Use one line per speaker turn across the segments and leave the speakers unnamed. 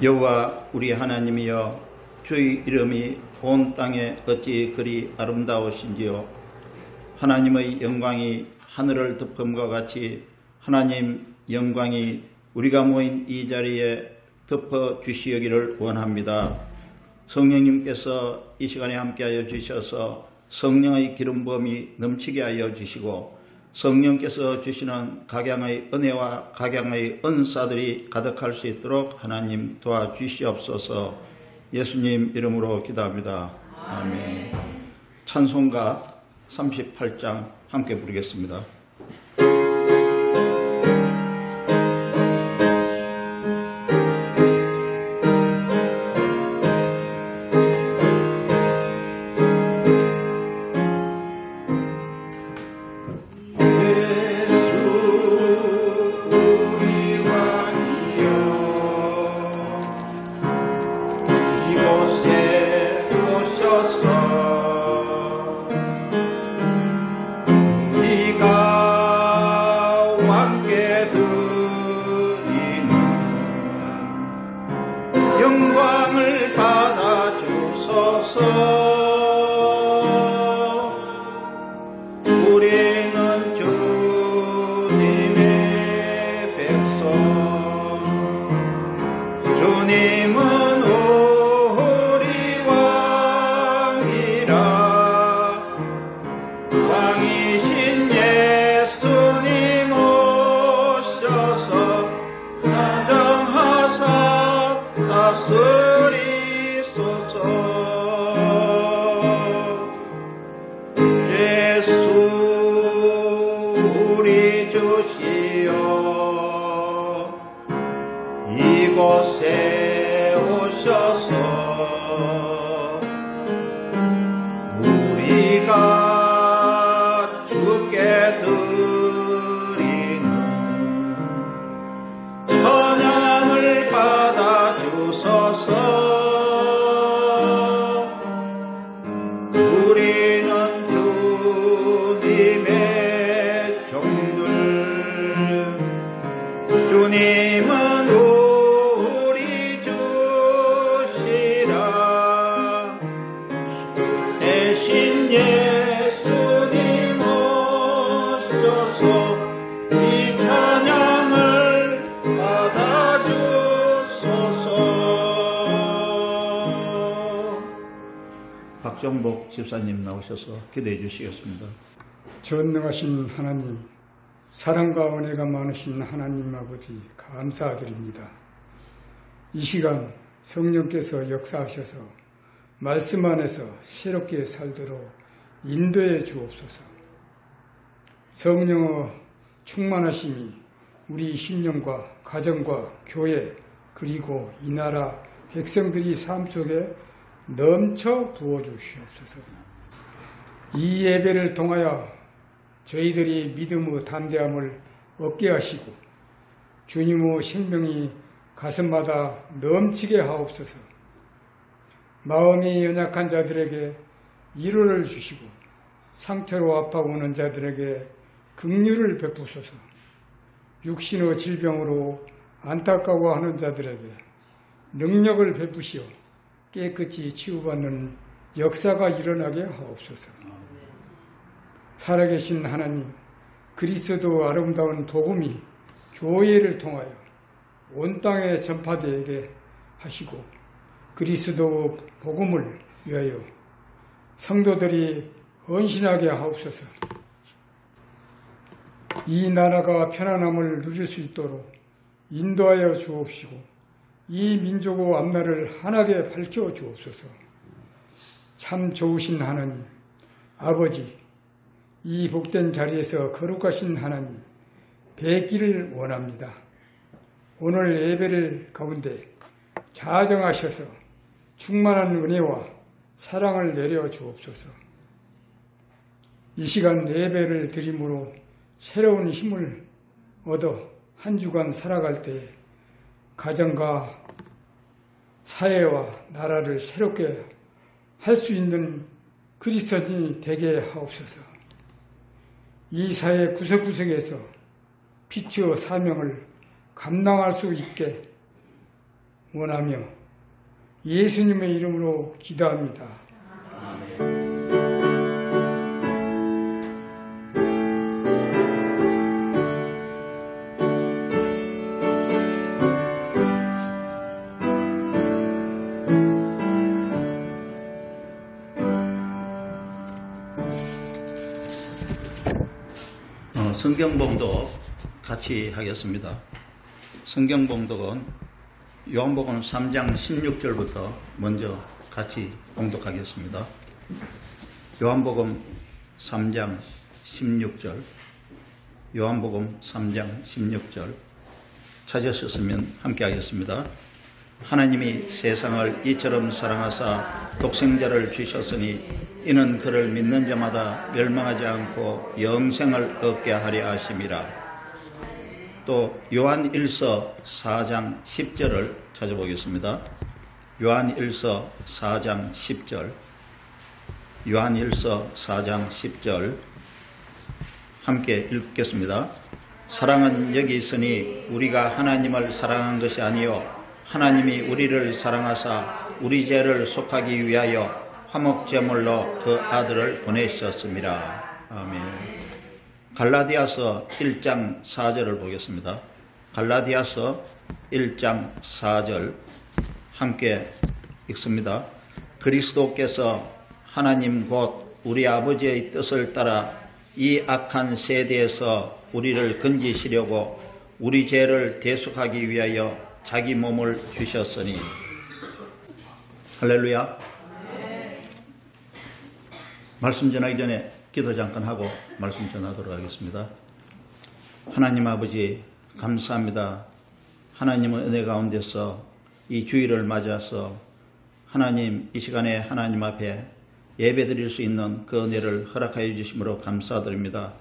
여호와 우리 하나님이여, 주의 이름이 온 땅에 어찌 그리 아름다우신지요. 하나님의 영광이 하늘을 덮음과 같이 하나님 영광이 우리가 모인 이 자리에 덮어 주시기를 원합니다. 성령님께서 이 시간에 함께하여 주셔서 성령의 기름 부음이 넘치게 하여 주시고, 성령께서 주시는 각양의 은혜와 각양의 은사들이 가득할 수 있도록 하나님 도와주시옵소서. 예수님 이름으로 기도합니다. 아멘. 찬송가 38장 함께 부르겠습니다. 영광을 받아 주소서. 우리는 주님의 백성, 주님은 우리 왕이라. 왕이신 예수님 오셔서 다정하사 다스리소서. 예수 우리 주시여, 이곳에 오셔서 우리가 주께 드리는 찬양을 받아 주소서. 우리는 주님의 종들, 주님은 우리 주시라. 대신 예수님 오셔서 이 찬양을 받아주소서. 박정복 집사님 나오셔서 기도해 주시겠습니다.
전능하신 하나님, 사랑과 은혜가 많으신 하나님 아버지, 감사드립니다. 이 시간 성령께서 역사하셔서 말씀 안에서 새롭게 살도록 인도해 주옵소서. 성령의 충만하심이 우리 심령과 가정과 교회, 그리고 이 나라 백성들이 삶 속에 넘쳐 부어주시옵소서. 이 예배를 통하여 저희들이 믿음의 담대함을 얻게 하시고 주님의 생명이 가슴마다 넘치게 하옵소서. 마음이 연약한 자들에게 위로를 주시고 상처로 아파오는 자들에게 긍휼을 베푸소서. 육신의 질병으로 안타까워하는 자들에게 능력을 베푸시어 깨끗이 치유받는 역사가 일어나게 하옵소서. 살아계신 하나님, 그리스도 아름다운 복음이 교회를 통하여 온 땅에 전파되게 하시고 그리스도 복음을 위하여 성도들이 헌신하게 하옵소서. 이 나라가 편안함을 누릴 수 있도록 인도하여 주옵시고 이 민족의 앞날을 환하게 밝혀 주옵소서. 참 좋으신 하나님, 아버지, 이 복된 자리에서 거룩하신 하나님 뵙기를 원합니다. 오늘 예배를 가운데 자정하셔서 충만한 은혜와 사랑을 내려 주옵소서. 이 시간 예배를 드림으로 새로운 힘을 얻어 한 주간 살아갈 때 가정과 사회와 나라를 새롭게 할 수 있는 그리스도인이 되게 하옵소서. 이 사회 구석구석에서 빛의 사명을 감당할 수 있게 원하며 예수님의 이름으로 기도합니다.
성경봉독 같이 하겠습니다. 성경봉독은 요한복음 3장 16절부터 먼저 같이 봉독하겠습니다. 요한복음 3장 16절, 요한복음 3장 16절 찾으셨으면 함께 하겠습니다. 하나님이 세상을 이처럼 사랑하사 독생자를 주셨으니 이는 그를 믿는 자마다 멸망하지 않고 영생을 얻게 하려 하심이라. 또 요한 1서 4장 10절을 찾아보겠습니다. 요한 1서 4장 10절, 요한 1서 4장 10절 함께 읽겠습니다. 사랑은 여기 있으니 우리가 하나님을 사랑한 것이 아니요 하나님이 우리를 사랑하사 우리 죄를 속하기 위하여 화목제물로 그 아들을 보내셨습니다. 아멘. 갈라디아서 1장 4절을 보겠습니다. 갈라디아서 1장 4절 함께 읽습니다. 그리스도께서 하나님 곧 우리 아버지의 뜻을 따라 이 악한 세대에서 우리를 건지시려고 우리 죄를 대속하기 위하여 자기 몸을 주셨으니. 할렐루야. 말씀 전하기 전에 기도 잠깐 하고 말씀 전하도록 하겠습니다. 하나님 아버지 감사합니다. 하나님의 은혜 가운데서 이 주일을 맞아서 하나님 이 시간에 하나님 앞에 예배 드릴 수 있는 그 은혜를 허락하여 주심으로 감사드립니다.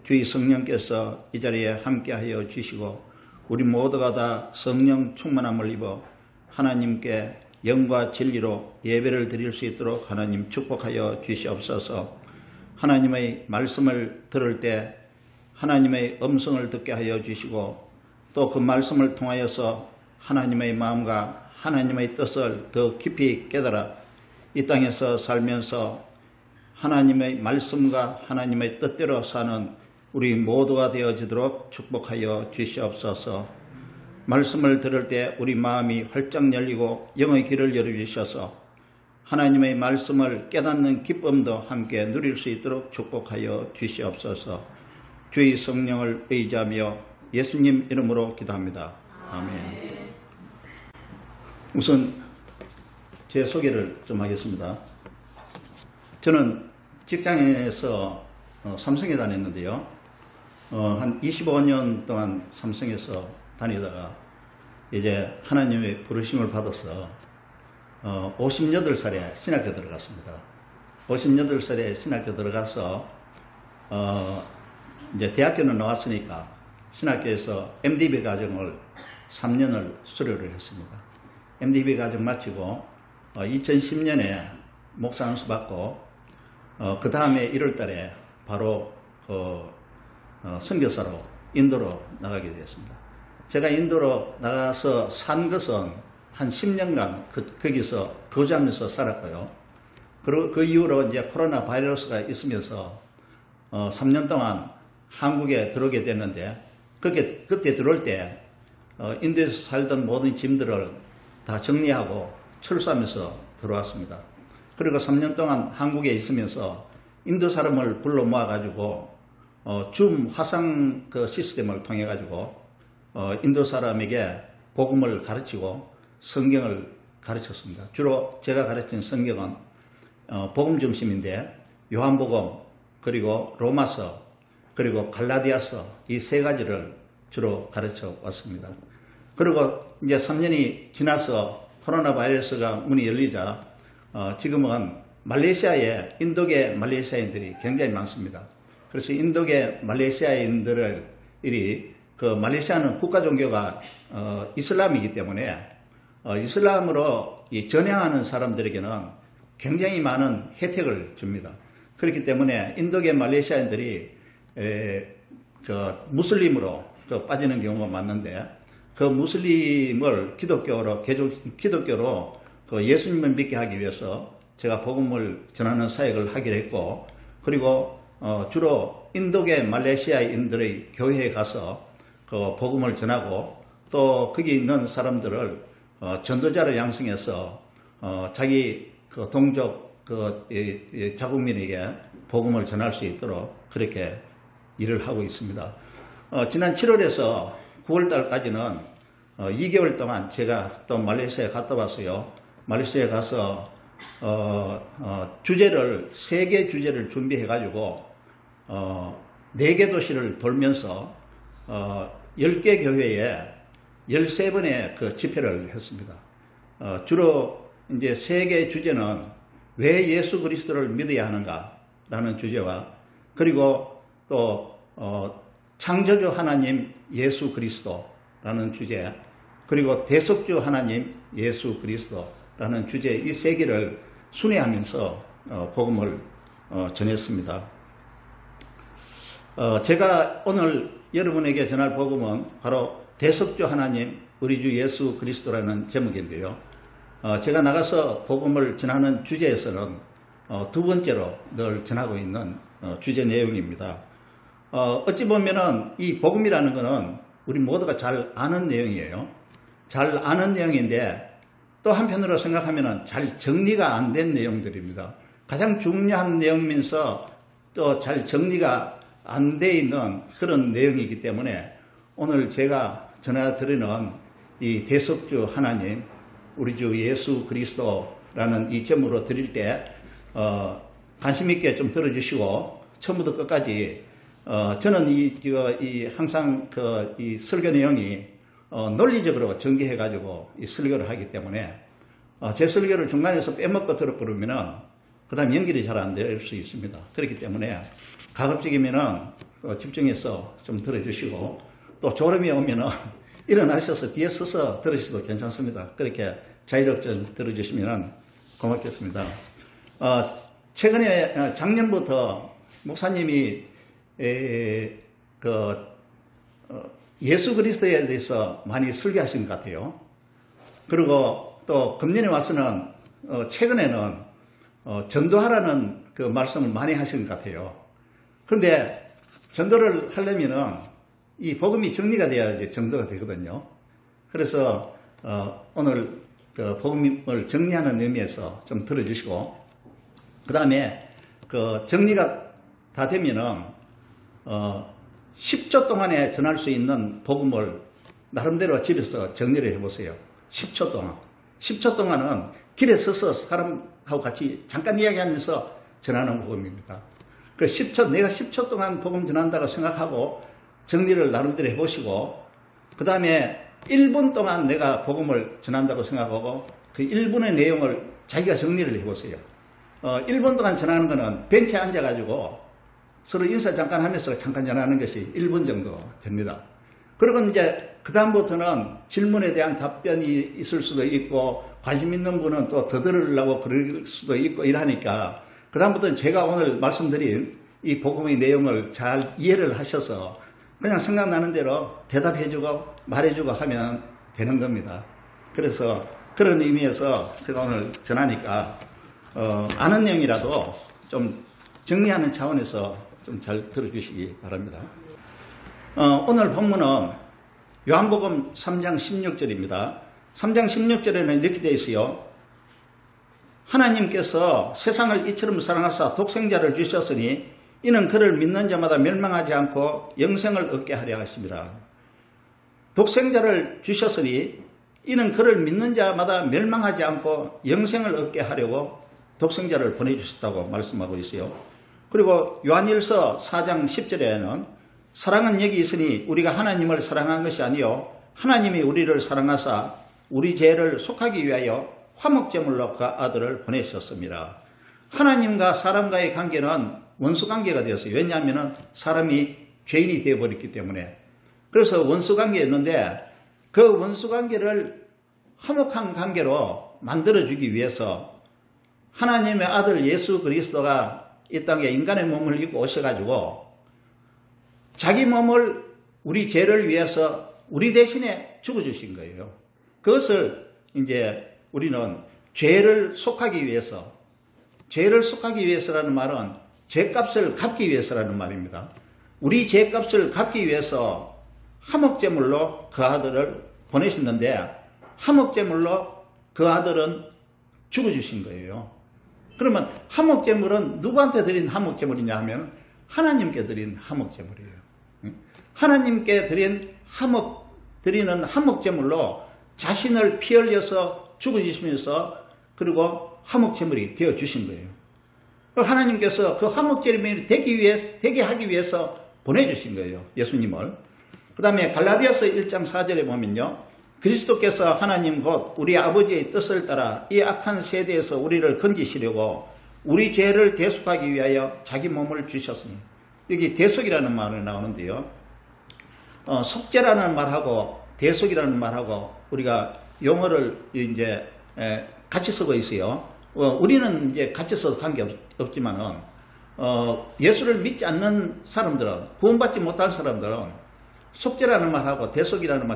주의 성령께서 이 자리에 함께하여 주시고 우리 모두가 다 성령 충만함을 입어 하나님께 영과 진리로 예배를 드릴 수 있도록 하나님 축복하여 주시옵소서. 하나님의 말씀을 들을 때 하나님의 음성을 듣게 하여 주시고 또 그 말씀을 통하여서 하나님의 마음과 하나님의 뜻을 더 깊이 깨달아 이 땅에서 살면서 하나님의 말씀과 하나님의 뜻대로 사는 우리 모두가 되어지도록 축복하여 주시옵소서. 말씀을 들을 때 우리 마음이 활짝 열리고 영의 길을 열어주셔서 하나님의 말씀을 깨닫는 기쁨도 함께 누릴 수 있도록 축복하여 주시옵소서. 주의 성령을 의지하며 예수님 이름으로 기도합니다. 아멘. 우선 제 소개를 좀 하겠습니다. 저는 직장에서 삼성에 다녔는데요. 한 25년 동안 삼성에서 다니다가 이제 하나님의 부르심을 받아서 58살에 신학교 들어갔습니다. 58살에 신학교 들어가서 이제 대학교는 나왔으니까 신학교에서 MDB 과정을 3년을 수료를 했습니다. MDB 과정 마치고 2010년에 목사 안수 받고 그 다음에 1월 달에 바로 선교사로 인도로 나가게 되었습니다. 제가 인도로 나가서 산 것은 한 10년간 거기서 거주하면서 살았고요. 그리고 그 이후로 이제 코로나 바이러스가 있으면서 3년 동안 한국에 들어오게 됐는데 그때 들어올 때 인도에서 살던 모든 짐들을 다 정리하고 철수하면서 들어왔습니다. 그리고 3년 동안 한국에 있으면서 인도 사람을 불러 모아가지고 줌 화상 그 시스템을 통해 가지고 인도 사람에게 복음을 가르치고 성경을 가르쳤습니다. 주로 제가 가르친 성경은 복음 중심인데 요한복음 그리고 로마서 그리고 갈라디아서 이 세 가지를 주로 가르쳐 왔습니다. 그리고 이제 3년이 지나서 코로나 바이러스가 문이 열리자 지금은 말레이시아에 인도계 말레이시아인들이 굉장히 많습니다. 그래서 인도계 말레이시아인들을 그 말레이시아는 국가 종교가 이슬람이기 때문에 이슬람으로 전향하는 사람들에게는 굉장히 많은 혜택을 줍니다. 그렇기 때문에 인도계 말레이시아인들이 무슬림으로 빠지는 경우가 많은데 그 무슬림을 기독교로 그 예수님을 믿게 하기 위해서 제가 복음을 전하는 사역을 하기로 했고, 그리고 주로 인도계 말레이시아인들의 교회에 가서 그 복음을 전하고, 또 거기 있는 사람들을 전도자로 양성해서 자기 그 동족 자국민에게 복음을 전할 수 있도록 그렇게 일을 하고 있습니다. 지난 7월에서 9월달까지는 2개월 동안 제가 또 말레이시아에 갔다 왔어요. 말레이시아에 가서 주제를 3개 주제를 준비해 가지고 4개 도시를 돌면서 10개 교회에 13번의 그 집회를 했습니다. 주로 이제 3개 주제는 왜 예수 그리스도를 믿어야 하는가라는 주제와, 그리고 또 창조주 하나님 예수 그리스도라는 주제, 그리고 대속주 하나님 예수 그리스도라는 주제, 이 3개를 순회하면서 복음을 전했습니다. 제가 오늘 여러분에게 전할 복음은 바로 대속주 하나님 우리 주 예수 그리스도라는 제목인데요. 제가 나가서 복음을 전하는 주제에서는 2번째로 늘 전하고 있는 주제 내용입니다. 어찌 보면은 이 복음이라는 것은 우리 모두가 잘 아는 내용이에요. 잘 아는 내용인데, 또 한편으로 생각하면은 잘 정리가 안 된 내용들입니다. 가장 중요한 내용이면서 또 잘 정리가 안 돼 있는 그런 내용이기 때문에 오늘 제가 전해드리는 이 대속주 하나님 우리 주 예수 그리스도라는 이 제목으로 드릴 때 관심 있게 좀 들어주시고, 처음부터 끝까지 저는 항상 이 설교 내용이 논리적으로 전개해가지고 이 설교를 하기 때문에 제 설교를 중간에서 빼먹고 들어버리면은 그 다음 연결이 잘 안 될 수 있습니다. 그렇기 때문에 가급적이면은 집중해서 좀 들어주시고, 또 졸음이 오면은 일어나셔서 뒤에 서서 들으셔도 괜찮습니다. 그렇게 자유롭게 좀 들어주시면 고맙겠습니다. 최근에 작년부터 목사님이 예수 그리스도에 대해서 많이 설교하신 것 같아요. 그리고 또 금년에 와서는 최근에는 전도하라는 그 말씀을 많이 하신 것 같아요. 그런데 전도를 하려면은 이 복음이 정리가 돼야지 전도가 되거든요. 그래서 오늘 그 복음을 정리하는 의미에서 좀 들어주시고, 그 다음에 그 정리가 다 되면은 10초 동안에 전할 수 있는 복음을 나름대로 집에서 정리를 해보세요. 10초 동안. 10초 동안은 길에 서서 사람하고 같이 잠깐 이야기하면서 전하는 복음입니다. 그 10초, 내가 10초 동안 복음 전한다고 생각하고 정리를 나름대로 해보시고, 그 다음에 1분 동안 내가 복음을 전한다고 생각하고 그 1분의 내용을 자기가 정리를 해보세요. 1분 동안 전하는 거는 벤치에 앉아가지고 서로 인사 잠깐 하면서 잠깐 전하는 것이 1분 정도 됩니다. 그리고 이제 그 다음부터는 질문에 대한 답변이 있을 수도 있고, 관심 있는 분은 또 더 들으려고 그럴 수도 있고 이러니까, 그 다음부터는 제가 오늘 말씀드린 이 복음의 내용을 잘 이해를 하셔서 그냥 생각나는 대로 대답해주고 말해주고 하면 되는 겁니다. 그래서 그런 의미에서 제가 오늘 전하니까 아는 내용이라도 좀 정리하는 차원에서 좀 잘 들어주시기 바랍니다. 오늘 본문은 요한복음 3장 16절입니다. 3장 16절에는 이렇게 되어 있어요. 하나님께서 세상을 이처럼 사랑하사 독생자를 주셨으니 이는 그를 믿는 자마다 멸망하지 않고 영생을 얻게 하려 하십니다. 독생자를 주셨으니 이는 그를 믿는 자마다 멸망하지 않고 영생을 얻게 하려고 독생자를 보내주셨다고 말씀하고 있어요. 그리고 요한일서 4장 10절에는 사랑은 여기 있으니 우리가 하나님을 사랑한 것이 아니요 하나님이 우리를 사랑하사 우리 죄를 속하기 위하여 화목제물로 그 아들을 보내셨습니다. 하나님과 사람과의 관계는 원수관계가 되었어요. 왜냐하면 사람이 죄인이 되어버렸기 때문에. 그래서 원수관계였는데 그 원수관계를 화목한 관계로 만들어주기 위해서 하나님의 아들 예수 그리스도가 이 땅에 인간의 몸을 입고 오셔가지고 자기 몸을 우리 죄를 위해서 우리 대신에 죽어주신 거예요. 그것을 이제 우리는 죄를 속하기 위해서라는 말은 죄값을 갚기 위해서라는 말입니다. 우리 죄값을 갚기 위해서 화목제물로 그 아들을 보내셨는데 화목제물로 그 아들은 죽어주신 거예요. 그러면 화목제물은 누구한테 드린 화목제물이냐 하면 하나님께 드린 화목제물이에요. 하나님께 드리는 화목제물로 자신을 피 흘려서 죽어주시면서 그리고 화목제물이 되어주신 거예요. 하나님께서 그 화목제물이 되게 하기 위해서 보내주신 거예요. 예수님을. 그 다음에 갈라디아서 1장 4절에 보면요. 그리스도께서 하나님 곧 우리 아버지의 뜻을 따라 이 악한 세대에서 우리를 건지시려고 우리 죄를 대속하기 위하여 자기 몸을 주셨으니, 여기 대속이라는 말이 나오는데요. 속죄라는 말하고 대속이라는 말하고 우리가 용어를 이제 같이 쓰고 있어요. 우리는 이제 같이 써도 관계없지만은 예수를 믿지 않는 사람들은, 구원받지 못한 사람들은 속죄라는 말하고 대속이라는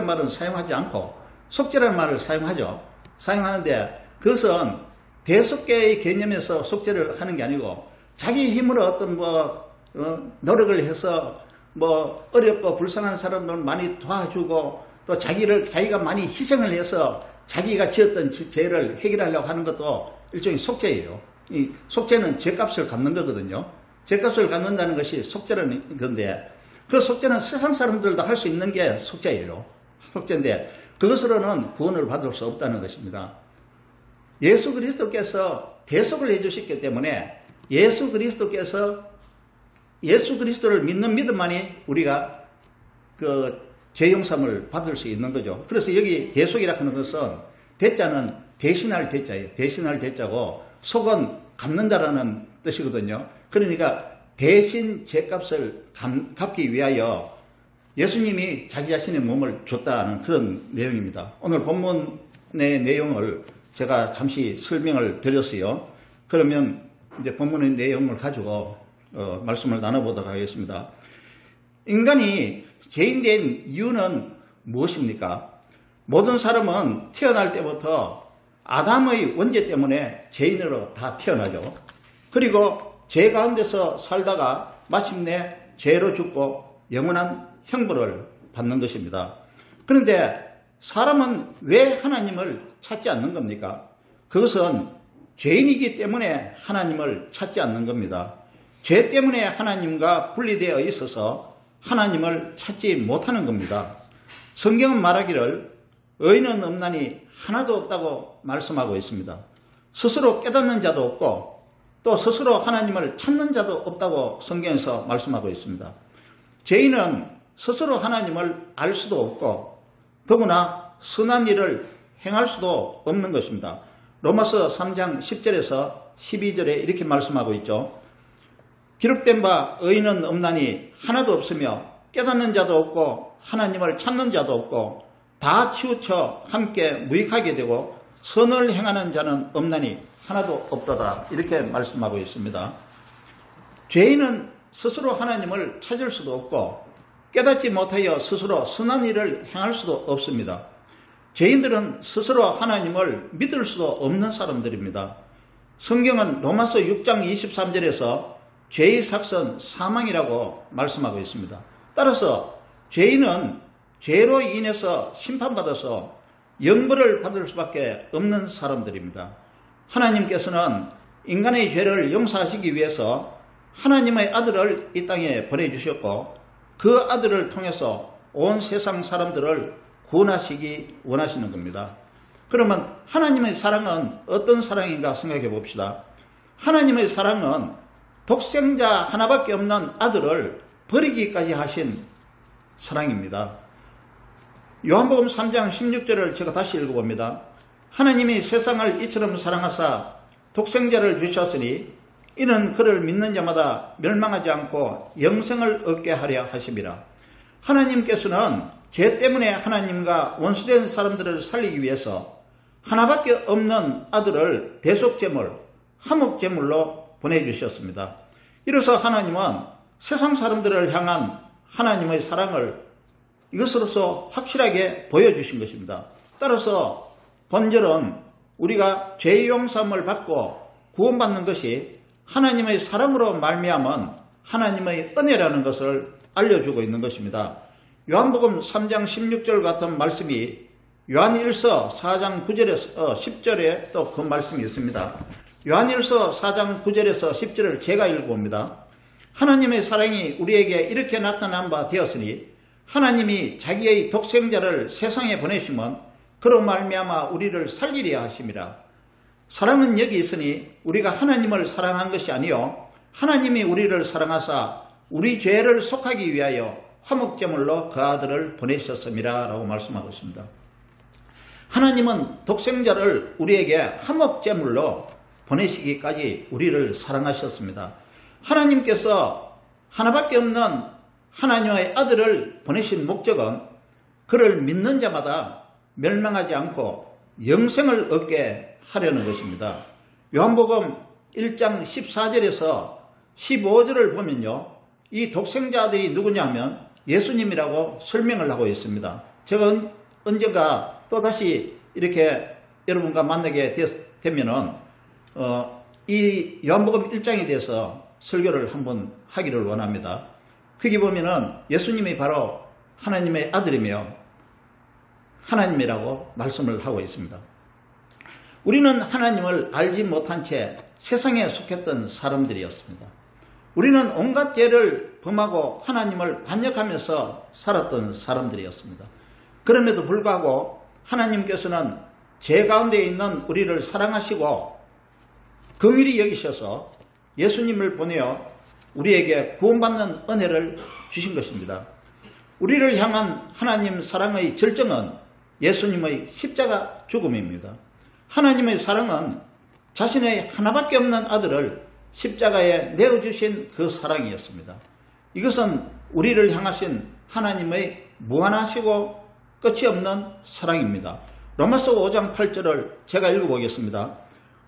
말은 사용하지 않고 속죄라는 말을 사용하죠. 사용하는데 그것은 대속죄의 개념에서 속죄를 하는 게 아니고 자기 힘으로 어떤 노력을 해서 어렵고 불쌍한 사람들 많이 도와주고 또 자기가 많이 희생을 해서 자기가 지었던 죄를 해결하려고 하는 것도 일종의 속죄예요. 이 속죄는 죄값을 갚는 거거든요. 죄값을 갚는다는 것이 속죄라는 건데 그 속죄는 세상 사람들도 할 수 있는 게 속죄예요. 속죄인데 그것으로는 구원을 받을 수 없다는 것입니다. 예수 그리스도께서 대속을 해주셨기 때문에 예수 그리스도를 믿는 믿음만이 우리가 그 죄용삼을 받을 수 있는 거죠. 그래서 여기 대속이라 하는 것은 대자는 대신할 대자예요. 대신할 대자고 속은 갚는다라는 뜻이거든요. 그러니까 대신 죄값을 갚기 위하여 예수님이 자기 자신의 몸을 줬다는 그런 내용입니다. 오늘 본문의 내용을 제가 잠시 설명을 드렸어요. 그러면 이제 본문의 내용을 가지고 말씀을 나눠보도록 하겠습니다. 인간이 죄인된 이유는 무엇입니까? 모든 사람은 태어날 때부터 아담의 원죄 때문에 죄인으로 다 태어나죠. 그리고 죄 가운데서 살다가 마침내 죄로 죽고 영원한 형벌을 받는 것입니다. 그런데 사람은 왜 하나님을 찾지 않는 겁니까? 그것은 죄인이기 때문에 하나님을 찾지 않는 겁니다. 죄 때문에 하나님과 분리되어 있어서 하나님을 찾지 못하는 겁니다. 성경은 말하기를 의인은 없나니 하나도 없다고 말씀하고 있습니다. 스스로 깨닫는 자도 없고 또 스스로 하나님을 찾는 자도 없다고 성경에서 말씀하고 있습니다. 죄인은 스스로 하나님을 알 수도 없고 더구나 선한 일을 행할 수도 없는 것입니다. 로마서 3장 10절에서 12절에 이렇게 말씀하고 있죠. 기록된 바 의인은 없나니 하나도 없으며 깨닫는 자도 없고 하나님을 찾는 자도 없고 다 치우쳐 함께 무익하게 되고 선을 행하는 자는 없나니 하나도 없도다. 이렇게 말씀하고 있습니다. 죄인은 스스로 하나님을 찾을 수도 없고 깨닫지 못하여 스스로 선한 일을 행할 수도 없습니다. 죄인들은 스스로 하나님을 믿을 수도 없는 사람들입니다. 성경은 로마서 6장 23절에서 죄의 삭은 사망이라고 말씀하고 있습니다. 따라서 죄인은 죄로 인해서 심판받아서 영벌을 받을 수밖에 없는 사람들입니다. 하나님께서는 인간의 죄를 용서하시기 위해서 하나님의 아들을 이 땅에 보내주셨고 그 아들을 통해서 온 세상 사람들을 구원하시기 원하시는 겁니다. 그러면 하나님의 사랑은 어떤 사랑인가 생각해 봅시다. 하나님의 사랑은 독생자 하나밖에 없는 아들을 버리기까지 하신 사랑입니다. 요한복음 3장 16절을 제가 다시 읽어봅니다. 하나님이 세상을 이처럼 사랑하사 독생자를 주셨으니 이는 그를 믿는 자마다 멸망하지 않고 영생을 얻게 하려 하심이라. 하나님께서는 죄 때문에 하나님과 원수된 사람들을 살리기 위해서 하나밖에 없는 아들을 대속제물, 화목제물로 보내주셨습니다. 이로써 하나님은 세상 사람들을 향한 하나님의 사랑을 이것으로서 확실하게 보여주신 것입니다. 따라서 본절은 우리가 죄 용서함을 받고 구원받는 것이 하나님의 사랑으로 말미암은 하나님의 은혜라는 것을 알려주고 있는 것입니다. 요한복음 3장 16절 같은 말씀이 요한일서 4장 9절에서 10절에 또 그 말씀이 있습니다. 요한일서 4장 9절에서 10절을 제가 읽어봅니다. 하나님의 사랑이 우리에게 이렇게 나타난 바 되었으니 하나님이 자기의 독생자를 세상에 보내시면 그로 말미암아 우리를 살리려 하심이라. 사랑은 여기 있으니 우리가 하나님을 사랑한 것이 아니요 하나님이 우리를 사랑하사 우리 죄를 속하기 위하여 화목제물로 그 아들을 보내셨음이라 라고 말씀하고 있습니다. 하나님은 독생자를 우리에게 화목제물로 보내시기까지 우리를 사랑하셨습니다. 하나님께서 하나밖에 없는 하나님의 아들을 보내신 목적은 그를 믿는 자마다 멸망하지 않고 영생을 얻게 하려는 것입니다. 요한복음 1장 14절에서 15절을 보면요, 이 독생자들이 누구냐 하면 예수님이라고 설명을 하고 있습니다. 제가 언젠가 또다시 이렇게 여러분과 만나게 되면은 이 요한복음 1장에 대해서 설교를 한번 하기를 원합니다. 거기 보면은 예수님이 바로 하나님의 아들이며 하나님이라고 말씀을 하고 있습니다. 우리는 하나님을 알지 못한 채 세상에 속했던 사람들이었습니다. 우리는 온갖 죄를 범하고 하나님을 반역하면서 살았던 사람들이었습니다. 그럼에도 불구하고 하나님께서는 죄 가운데 있는 우리를 사랑하시고 긍휼히 여기셔서 예수님을 보내어 우리에게 구원받는 은혜를 주신 것입니다. 우리를 향한 하나님 사랑의 절정은 예수님의 십자가 죽음입니다. 하나님의 사랑은 자신의 하나밖에 없는 아들을 십자가에 내어주신 그 사랑이었습니다. 이것은 우리를 향하신 하나님의 무한하시고 끝이 없는 사랑입니다. 로마서 5장 8절을 제가 읽어보겠습니다.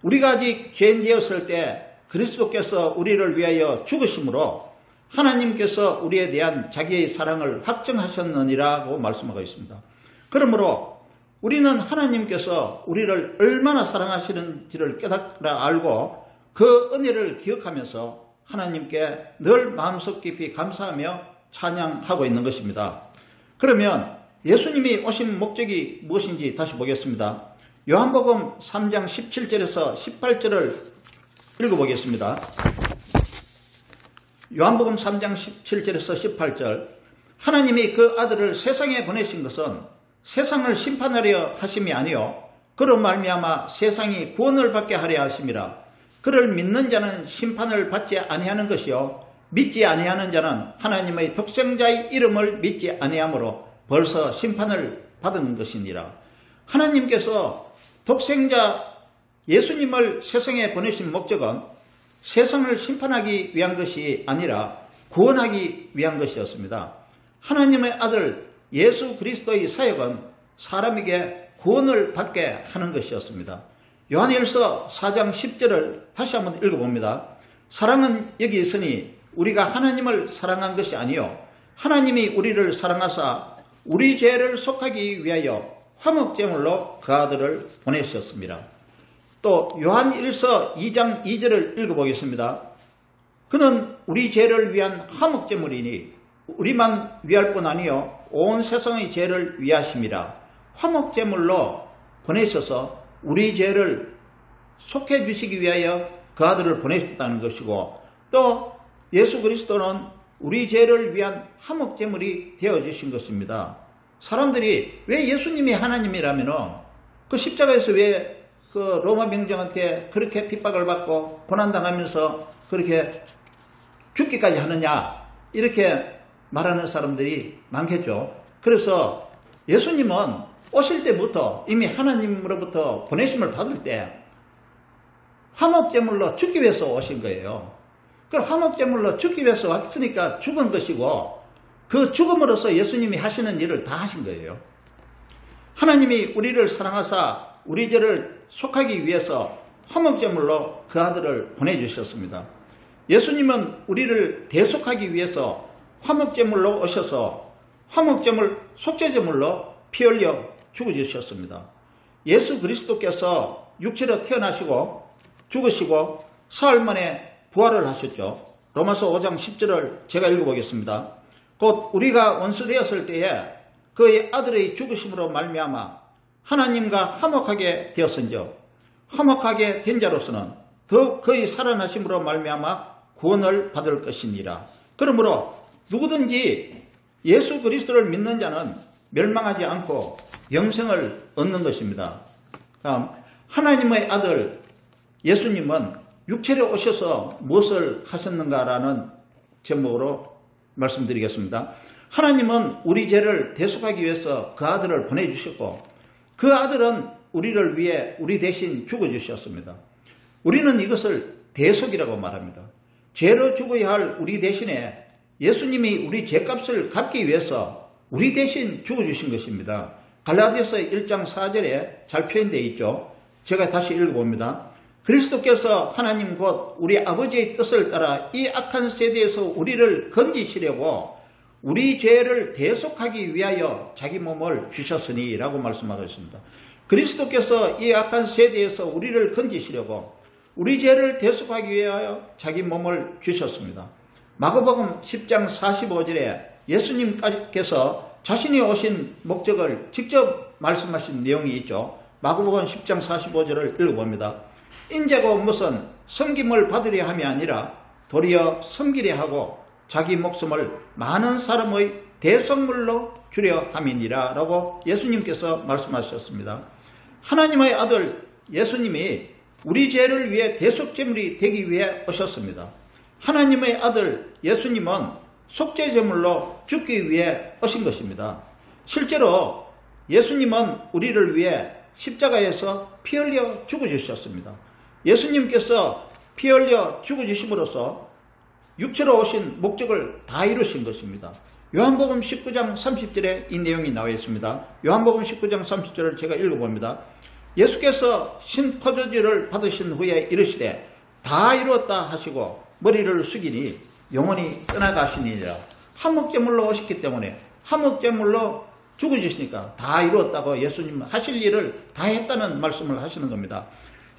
우리가 아직 죄인 되었을 때 그리스도께서 우리를 위하여 죽으심으로 하나님께서 우리에 대한 자기의 사랑을 확증하셨느니라고 말씀하고 있습니다. 그러므로 우리는 하나님께서 우리를 얼마나 사랑하시는지를 깨닫라 알고 그 은혜를 기억하면서 하나님께 늘 마음속 깊이 감사하며 찬양하고 있는 것입니다. 그러면 예수님이 오신 목적이 무엇인지 다시 보겠습니다. 요한복음 3장 17절에서 18절을 읽어보겠습니다. 요한복음 3장 17절에서 18절 하나님이 그 아들을 세상에 보내신 것은 세상을 심판하려 하심이 아니요 그로 말미암아 세상이 구원을 받게 하려 하심이라. 그를 믿는 자는 심판을 받지 아니하는 것이요 믿지 아니하는 자는 하나님의 독생자의 이름을 믿지 아니하므로 벌써 심판을 받은 것이니라. 하나님께서 독생자 예수님을 세상에 보내신 목적은 세상을 심판하기 위한 것이 아니라 구원하기 위한 것이었습니다. 하나님의 아들 예수 그리스도의 사역은 사람에게 구원을 받게 하는 것이었습니다. 요한일서 4장 10절을 다시 한번 읽어봅니다. 사랑은 여기 있으니 우리가 하나님을 사랑한 것이 아니요 하나님이 우리를 사랑하사 우리 죄를 속하기 위하여 화목제물로 그 아들을 보내셨습니다. 또 요한일서 2장 2절을 읽어보겠습니다. 그는 우리 죄를 위한 화목제물이니 우리만 위할 뿐 아니요 온 세상의 죄를 위하심이라. 화목제물로 보내셔서 우리 죄를 속해 주시기 위하여 그 아들을 보내셨다는 것이고 또 예수 그리스도는 우리 죄를 위한 화목제물이 되어주신 것입니다. 사람들이 왜 예수님이 하나님이라면 그 십자가에서 왜 그 로마 병정한테 그렇게 핍박을 받고 고난당하면서 그렇게 죽기까지 하느냐 이렇게 말하는 사람들이 많겠죠. 그래서 예수님은 오실 때부터 이미 하나님으로부터 보내심을 받을 때 화목제물로 죽기 위해서 오신 거예요. 그 화목제물로 죽기 위해서 왔으니까 죽은 것이고 그 죽음으로써 예수님이 하시는 일을 다 하신 거예요. 하나님이 우리를 사랑하사 우리 죄를 속하기 위해서 화목제물로 그 아들을 보내주셨습니다. 예수님은 우리를 대속하기 위해서 화목제물로 오셔서 화목제물, 속죄제물로 피 흘려 죽어주셨습니다. 예수 그리스도께서 육체로 태어나시고 죽으시고 사흘 만에 부활을 하셨죠. 로마서 5장 10절을 제가 읽어보겠습니다. 곧 우리가 원수되었을 때에 그의 아들의 죽으심으로 말미암아 하나님과 화목하게 되었은즉 화목하게 된 자로서는 더욱 그의 살아나심으로 말미암아 구원을 받을 것이니라. 그러므로 누구든지 예수 그리스도를 믿는 자는 멸망하지 않고 영생을 얻는 것입니다. 다음, 하나님의 아들 예수님은 육체로 오셔서 무엇을 하셨는가라는 제목으로 말씀드리겠습니다. 하나님은 우리 죄를 대속하기 위해서 그 아들을 보내주셨고 그 아들은 우리를 위해 우리 대신 죽어주셨습니다. 우리는 이것을 대속이라고 말합니다. 죄로 죽어야 할 우리 대신에 예수님이 우리 죄값을 갚기 위해서 우리 대신 죽어주신 것입니다. 갈라디아서 1장 4절에 잘 표현되어 있죠. 제가 다시 읽어봅니다. 그리스도께서 하나님 곧 우리 아버지의 뜻을 따라 이 악한 세대에서 우리를 건지시려고 우리 죄를 대속하기 위하여 자기 몸을 주셨으니 라고 말씀하고 있습니다. 그리스도께서 이 악한 세대에서 우리를 건지시려고 우리 죄를 대속하기 위하여 자기 몸을 주셨습니다. 마가복음 10장 45절에 예수님께서 자신이 오신 목적을 직접 말씀하신 내용이 있죠. 마가복음 10장 45절을 읽어봅니다. 인자가 무슨 섬김을 받으려 함이 아니라 도리어 섬기려 하고 자기 목숨을 많은 사람의 대속물로 주려 함이니라 라고 예수님께서 말씀하셨습니다. 하나님의 아들 예수님이 우리 죄를 위해 대속제물이 되기 위해 오셨습니다. 하나님의 아들 예수님은 속죄제물로 죽기 위해 오신 것입니다. 실제로 예수님은 우리를 위해 십자가에서 피 흘려 죽어주셨습니다. 예수님께서 피 흘려 죽어주심으로써 육체로 오신 목적을 다 이루신 것입니다. 요한복음 19장 30절에 이 내용이 나와 있습니다. 요한복음 19장 30절을 제가 읽어봅니다. 예수께서 신포도주를 받으신 후에 이르시되 다 이루었다 하시고 머리를 숙이니 영원히 떠나가시니라. 화목제물로 오셨기 때문에 화목제물로 죽어주시니까 다 이루었다고 예수님은 하실 일을 다 했다는 말씀을 하시는 겁니다.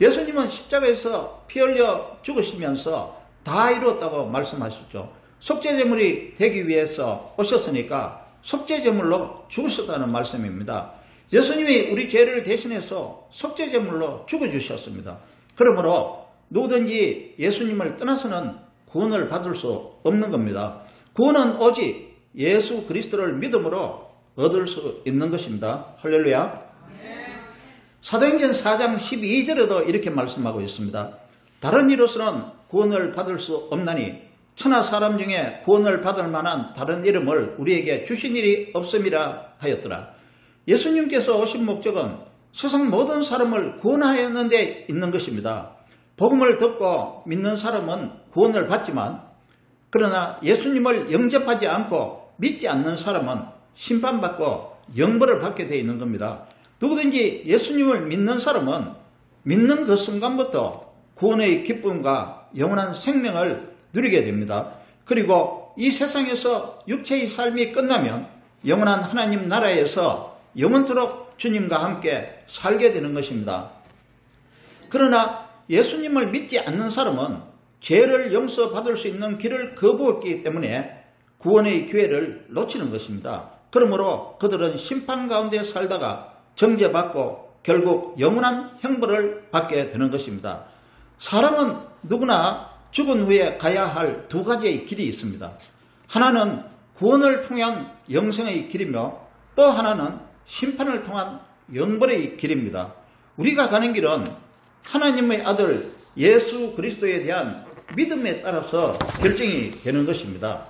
예수님은 십자가에서 피 흘려 죽으시면서 다 이루었다고 말씀하셨죠. 속죄제물이 되기 위해서 오셨으니까 속죄제물로 죽으셨다는 말씀입니다. 예수님이 우리 죄를 대신해서 속죄제물로 죽어주셨습니다. 그러므로 누구든지 예수님을 떠나서는 구원을 받을 수 없는 겁니다. 구원은 오직 예수 그리스도를 믿음으로 얻을 수 있는 것입니다. 할렐루야. 사도행전 4장 12절에도 이렇게 말씀하고 있습니다. 다른 이로서는 구원을 받을 수 없나니 천하 사람 중에 구원을 받을 만한 다른 이름을 우리에게 주신 일이 없음이라 하였더라. 예수님께서 오신 목적은 세상 모든 사람을 구원하였는 데 있는 것입니다. 복음을 듣고 믿는 사람은 구원을 받지만 그러나 예수님을 영접하지 않고 믿지 않는 사람은 심판받고 영벌을 받게 되어 있는 겁니다. 누구든지 예수님을 믿는 사람은 믿는 그 순간부터 구원의 기쁨과 영원한 생명을 누리게 됩니다. 그리고 이 세상에서 육체의 삶이 끝나면 영원한 하나님 나라에서 영원토록 주님과 함께 살게 되는 것입니다. 그러나 예수님을 믿지 않는 사람은 죄를 용서받을 수 있는 길을 거부했기 때문에 구원의 기회를 놓치는 것입니다. 그러므로 그들은 심판 가운데 살다가 정죄받고 결국 영원한 형벌을 받게 되는 것입니다. 사람은 누구나 죽은 후에 가야 할 두 가지의 길이 있습니다. 하나는 구원을 통한 영생의 길이며 또 하나는 심판을 통한 영벌의 길입니다. 우리가 가는 길은 하나님의 아들 예수 그리스도에 대한 믿음에 따라서 결정이 되는 것입니다.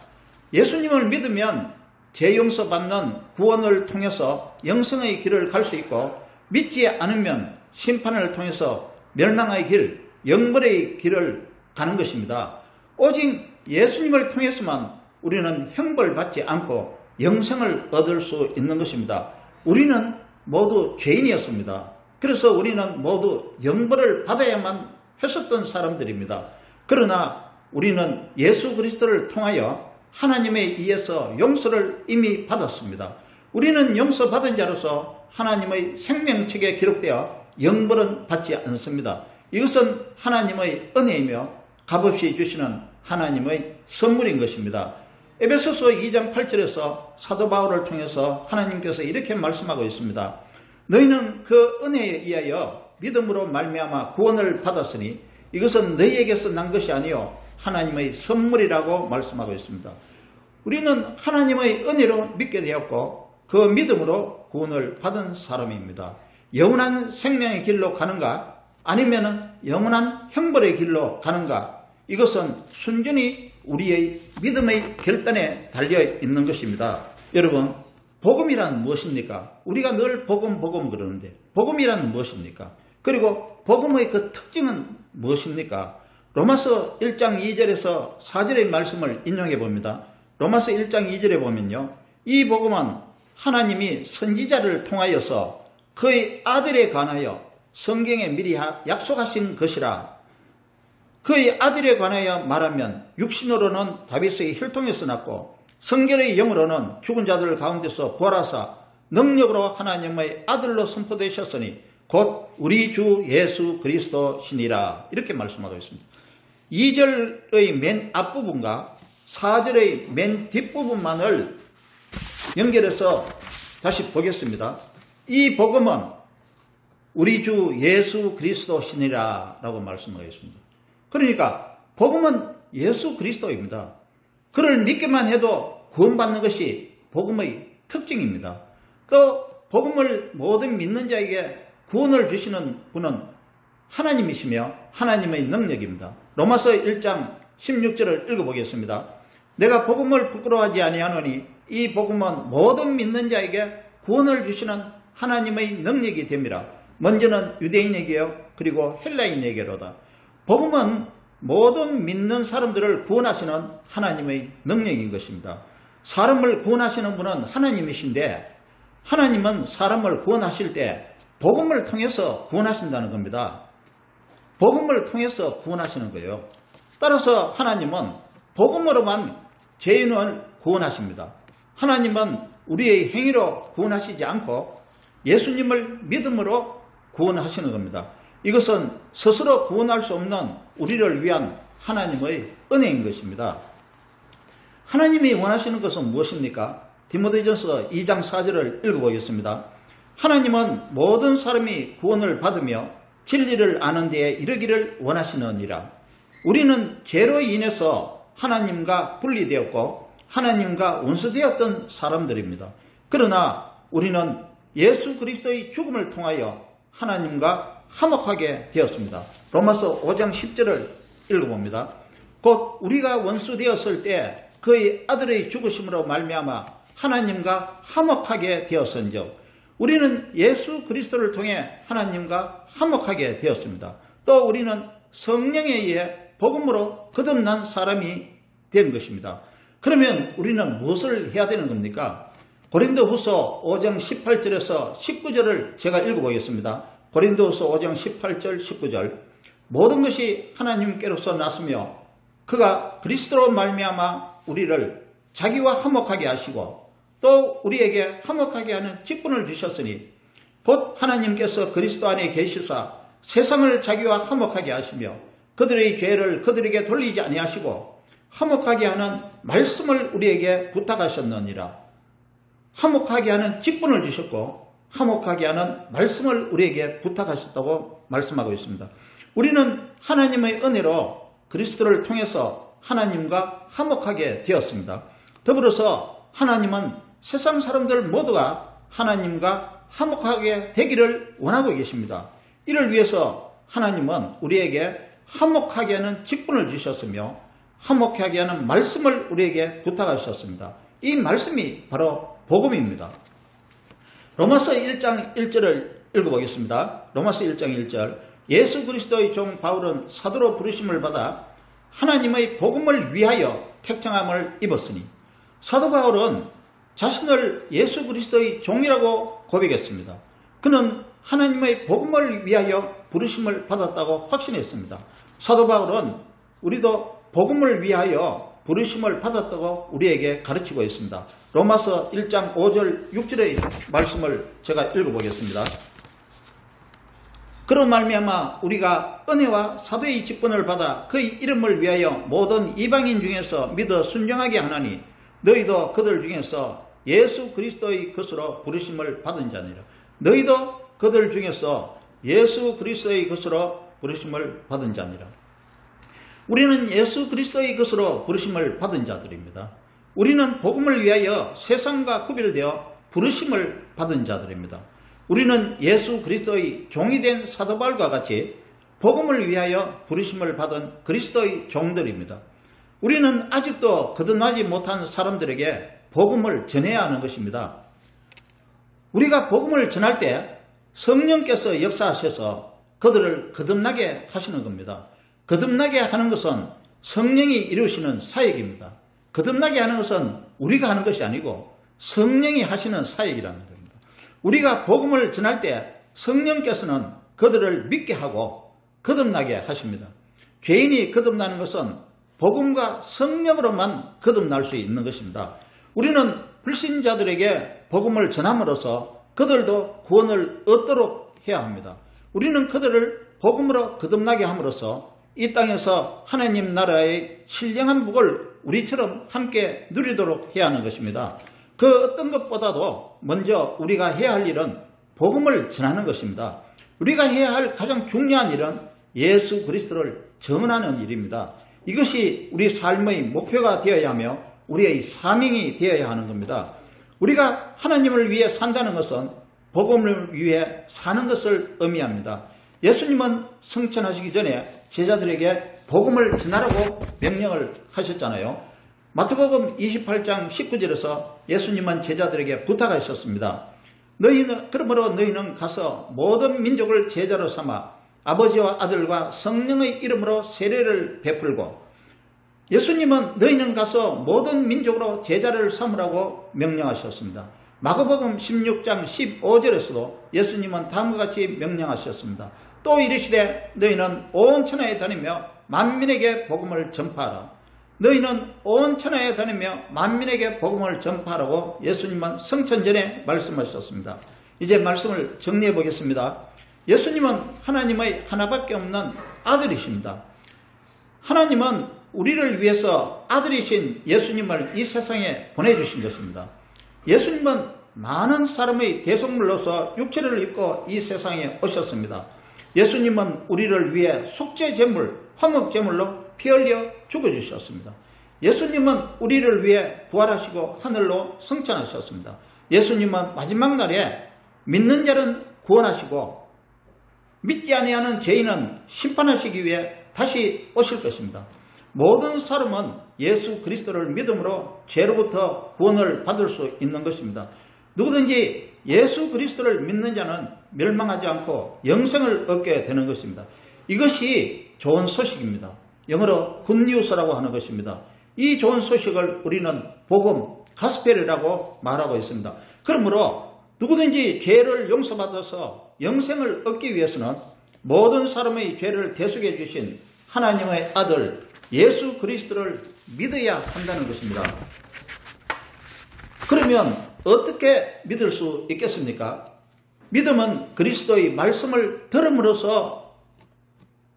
예수님을 믿으면 죄 용서받는 구원을 통해서 영생의 길을 갈 수 있고 믿지 않으면 심판을 통해서 멸망의 길, 영벌의 길을 가는 것입니다. 오직 예수님을 통해서만 우리는 형벌받지 않고 영생을 얻을 수 있는 것입니다. 우리는 모두 죄인이었습니다. 그래서 우리는 모두 영벌을 받아야만 했었던 사람들입니다. 그러나 우리는 예수 그리스도를 통하여 하나님에 의해서 용서를 이미 받았습니다. 우리는 용서받은 자로서 하나님의 생명책에 기록되어 영벌은 받지 않습니다. 이것은 하나님의 은혜이며 값없이 주시는 하나님의 선물인 것입니다. 에베소서 2장 8절에서 사도 바울을 통해서 하나님께서 이렇게 말씀하고 있습니다. 너희는 그 은혜에 의하여 믿음으로 말미암아 구원을 받았으니 이것은 너희에게서 난 것이 아니요 하나님의 선물이라고 말씀하고 있습니다. 우리는 하나님의 은혜로 믿게 되었고 그 믿음으로 구원을 받은 사람입니다. 영원한 생명의 길로 가는가 아니면 영원한 형벌의 길로 가는가, 이것은 순전히 우리의 믿음의 결단에 달려 있는 것입니다. 여러분, 복음이란 무엇입니까? 우리가 늘 복음 그러는데 복음이란 무엇입니까? 그리고 복음의 그 특징은 무엇입니까? 로마서 1장 2절에서 4절의 말씀을 인용해 봅니다. 로마서 1장 2절에 보면요, 이 복음은 하나님이 선지자를 통하여서 그의 아들에 관하여 성경에 미리 약속하신 것이라. 그의 아들에 관하여 말하면 육신으로는 다윗의 혈통에서 났고 성결의 영으로는 죽은 자들 가운데서 부활하사 능력으로 하나님의 아들로 선포되셨으니 곧 우리 주 예수 그리스도시니라. 이렇게 말씀하고 있습니다. 2절의 맨 앞부분과 4절의 맨 뒷부분만을 연결해서 다시 보겠습니다. 이 복음은 우리 주 예수 그리스도시니라 라고 말씀하고 있습니다. 그러니까 복음은 예수 그리스도입니다. 그를 믿기만 해도 구원받는 것이 복음의 특징입니다. 또 복음을 모든 믿는 자에게 구원을 주시는 분은 하나님이시며 하나님의 능력입니다. 로마서 1장 16절을 읽어보겠습니다. 내가 복음을 부끄러워하지 아니하노니 이 복음은 모든 믿는 자에게 구원을 주시는 하나님의 능력이 됨이라. 먼저는 유대인에게요 그리고 헬라인에게로다. 복음은 모든 믿는 사람들을 구원하시는 하나님의 능력인 것입니다. 사람을 구원하시는 분은 하나님이신데 하나님은 사람을 구원하실 때 복음을 통해서 구원하신다는 겁니다. 복음을 통해서 구원하시는 거예요. 따라서 하나님은 복음으로만 죄인을 구원하십니다. 하나님은 우리의 행위로 구원하시지 않고 예수님을 믿음으로 구원하시는 겁니다. 이것은 스스로 구원할 수 없는 우리를 위한 하나님의 은혜인 것입니다. 하나님이 원하시는 것은 무엇입니까? 디모데전서 2장 4절을 읽어보겠습니다. 하나님은 모든 사람이 구원을 받으며 진리를 아는 데에 이르기를 원하시느니라. 우리는 죄로 인해서 하나님과 분리되었고 하나님과 원수되었던 사람들입니다. 그러나 우리는 예수 그리스도의 죽음을 통하여 하나님과 화목하게 되었습니다. 로마서 5장 10절을 읽어봅니다. 곧 우리가 원수되었을 때 그의 아들의 죽으심으로 말미암아 하나님과 화목하게 되었은즉 우리는 예수 그리스도를 통해 하나님과 화목하게 되었습니다. 또 우리는 성령에 의해 복음으로 거듭난 사람이 된 것입니다. 그러면 우리는 무엇을 해야 되는 겁니까? 고린도후서 5장 18절에서 19절을 제가 읽어보겠습니다. 고린도후서 5장 18절 19절 모든 것이 하나님께로서 났으며 그가 그리스도로 말미암아 우리를 자기와 화목하게 하시고 또 우리에게 화목하게 하는 직분을 주셨으니 곧 하나님께서 그리스도 안에 계시사 세상을 자기와 화목하게 하시며 그들의 죄를 그들에게 돌리지 아니하시고 화목하게 하는 말씀을 우리에게 부탁하셨느니라. 화목하게 하는 직분을 주셨고 화목하게 하는 말씀을 우리에게 부탁하셨다고 말씀하고 있습니다. 우리는 하나님의 은혜로 그리스도를 통해서 하나님과 화목하게 되었습니다. 더불어서 하나님은 세상 사람들 모두가 하나님과 화목하게 되기를 원하고 계십니다. 이를 위해서 하나님은 우리에게 화목하게 하는 직분을 주셨으며 화목하게 하는 말씀을 우리에게 부탁하셨습니다. 이 말씀이 바로 복음입니다. 로마서 1장 1절을 읽어보겠습니다. 로마서 1장 1절 예수 그리스도의 종 바울은 사도로 부르심을 받아 하나님의 복음을 위하여 택정함을 입었으니 사도 바울은 자신을 예수 그리스도의 종이라고 고백했습니다. 그는 하나님의 복음을 위하여 부르심을 받았다고 확신했습니다. 사도 바울은 우리도 복음을 위하여 부르심을 받았다고 우리에게 가르치고 있습니다. 로마서 1장 5절 6절의 말씀을 제가 읽어보겠습니다. 그런 말미암아 우리가 은혜와 사도의 직분을 받아 그의 이름을 위하여 모든 이방인 중에서 믿어 순종하게 하나니 너희도 그들 중에서 예수 그리스도의 것으로 부르심을 받은 자니라. 너희도 그들 중에서 예수 그리스도의 것으로 부르심을 받은 자니라. 우리는 예수 그리스도의 것으로 부르심을 받은 자들입니다. 우리는 복음을 위하여 세상과 구별되어 부르심을 받은 자들입니다. 우리는 예수 그리스도의 종이 된 사도 바울과 같이 복음을 위하여 부르심을 받은 그리스도의 종들입니다. 우리는 아직도 거듭나지 못한 사람들에게 복음을 전해야 하는 것입니다. 우리가 복음을 전할 때 성령께서 역사하셔서 그들을 거듭나게 하시는 겁니다. 거듭나게 하는 것은 성령이 이루시는 사역입니다. 거듭나게 하는 것은 우리가 하는 것이 아니고 성령이 하시는 사역이라는 겁니다. 우리가 복음을 전할 때 성령께서는 그들을 믿게 하고 거듭나게 하십니다. 죄인이 거듭나는 것은 복음과 성령으로만 거듭날 수 있는 것입니다. 우리는 불신자들에게 복음을 전함으로써 그들도 구원을 얻도록 해야 합니다. 우리는 그들을 복음으로 거듭나게 함으로써 이 땅에서 하나님 나라의 신령한 복을 우리처럼 함께 누리도록 해야 하는 것입니다. 그 어떤 것보다도 먼저 우리가 해야 할 일은 복음을 전하는 것입니다. 우리가 해야 할 가장 중요한 일은 예수 그리스도를 전하는 일입니다. 이것이 우리 삶의 목표가 되어야 하며 우리의 사명이 되어야 하는 겁니다. 우리가 하나님을 위해 산다는 것은 복음을 위해 사는 것을 의미합니다. 예수님은 승천하시기 전에 제자들에게 복음을 전하라고 명령을 하셨잖아요. 마태복음 28장 19절에서 예수님은 제자들에게 부탁하셨습니다. 그러므로 너희는 가서 모든 민족을 제자로 삼아 아버지와 아들과 성령의 이름으로 세례를 베풀고, 예수님은 너희는 가서 모든 민족으로 제자를 삼으라고 명령하셨습니다. 마가복음 16장 15절에서도 예수님은 다음과 같이 명령하셨습니다. 또 이르시되 너희는 온 천하에 다니며 만민에게 복음을 전파하라. 너희는 온 천하에 다니며 만민에게 복음을 전파하라고 예수님은 성천 전에 말씀하셨습니다. 이제 말씀을 정리해 보겠습니다. 예수님은 하나님의 하나밖에 없는 아들이십니다. 하나님은 우리를 위해서 아들이신 예수님을 이 세상에 보내주신 것입니다. 예수님은 많은 사람의 대속물로서 육체를 입고 이 세상에 오셨습니다. 예수님은 우리를 위해 속죄제물, 화목제물로 피 흘려 죽어주셨습니다. 예수님은 우리를 위해 부활하시고 하늘로 승천하셨습니다. 예수님은 마지막 날에 믿는 자는 구원하시고 믿지 아니하는 죄인은 심판하시기 위해 다시 오실 것입니다. 모든 사람은 예수 그리스도를 믿음으로 죄로부터 구원을 받을 수 있는 것입니다. 누구든지 예수 그리스도를 믿는 자는 멸망하지 않고 영생을 얻게 되는 것입니다. 이것이 좋은 소식입니다. 영어로 굿뉴스라고 하는 것입니다. 이 좋은 소식을 우리는 복음, 가스펠이라고 말하고 있습니다. 그러므로 누구든지 죄를 용서받아서 영생을 얻기 위해서는 모든 사람의 죄를 대속해 주신 하나님의 아들 예수 그리스도를 믿어야 한다는 것입니다. 그러면 어떻게 믿을 수 있겠습니까? 믿음은 그리스도의 말씀을 들음으로써